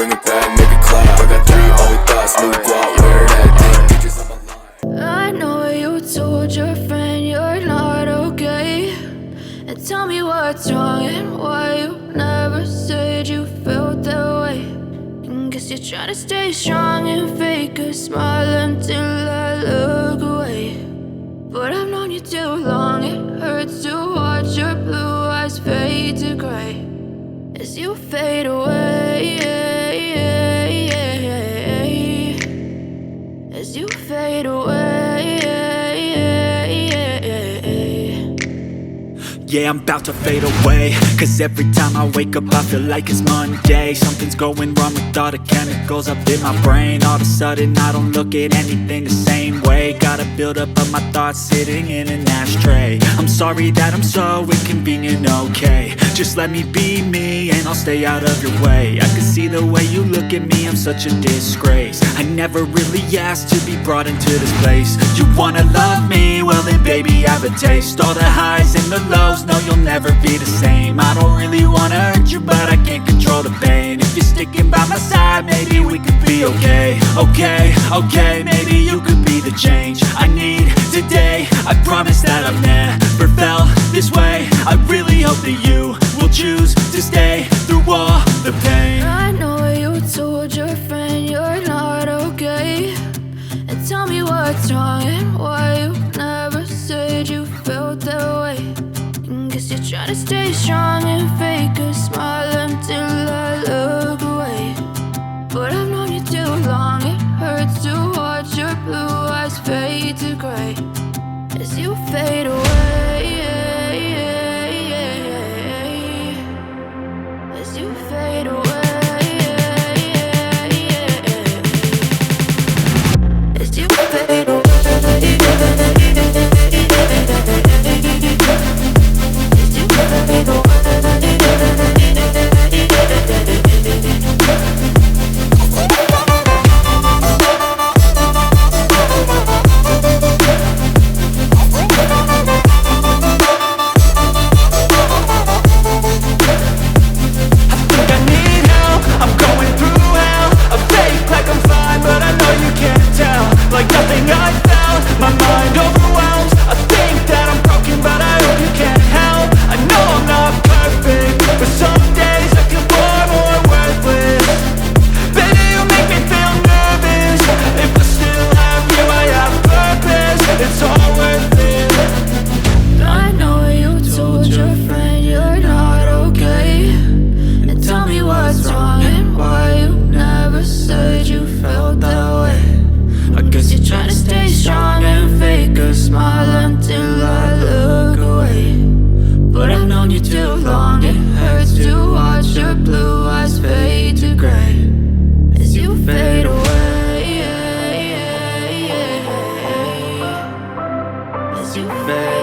bring it back, make it clap. I got 3 old thoughts, new guap, wear that thing, pictures on my line. I know you told your friend you're not okay, and tell me what's wrong and why you never said you felt that way. And guess you're trying to stay strong and fake a smile until I look away. But I've known you too long, it hurts to watch your blue eyes fade to gray as you fade away, as you fade away. Yeah, I'm about to fade away, cause every time I wake up I feel like it's Monday. Something's going wrong with all the chemicals up in my brain. All of a sudden I don't look at anything the same way. Gotta build up of my thoughts sitting in an ashtray. I'm sorry that I'm so inconvenient, okay. Just let me be me and I'll stay out of your way. I can see the way you look at me, I'm such a disgrace. I never really asked to be brought into this place. You wanna love me? Well then baby have a taste. All the highs and the lows, no you'll never be the same. I don't really wanna hurt you but I can't control the pain. If you're sticking by my side maybe we could be okay. Okay, maybe you could be the change I need today. I promise that I've never felt this way. I really hope that you will choose to stay through all the pain. I know you told your friend you're not okay, and tell me what's wrong and why you never said you felt that way. And guess you're trying to stay strong and fake a smile until I look away. But I've known you too long, it hurts to watch your blue eyes fade to gray as you fade away, as you fade away, as you fade away, as you fade away. Like nothing I found, my mind overwhelms. I think that I'm broken, but I hope you can't help. I know I'm not perfect, but some days I feel far more worthless. Baby, you make me feel nervous. If I still have you, I have purpose. It's all worth it. I know you told your friend you're not okay, and tell me what's wrong and why you never said you felt that way. I guess you're trying to stay strong and fake a smile until I look away. But I've known you too long, it hurts to watch your blue eyes fade to gray as you fade away, as you fade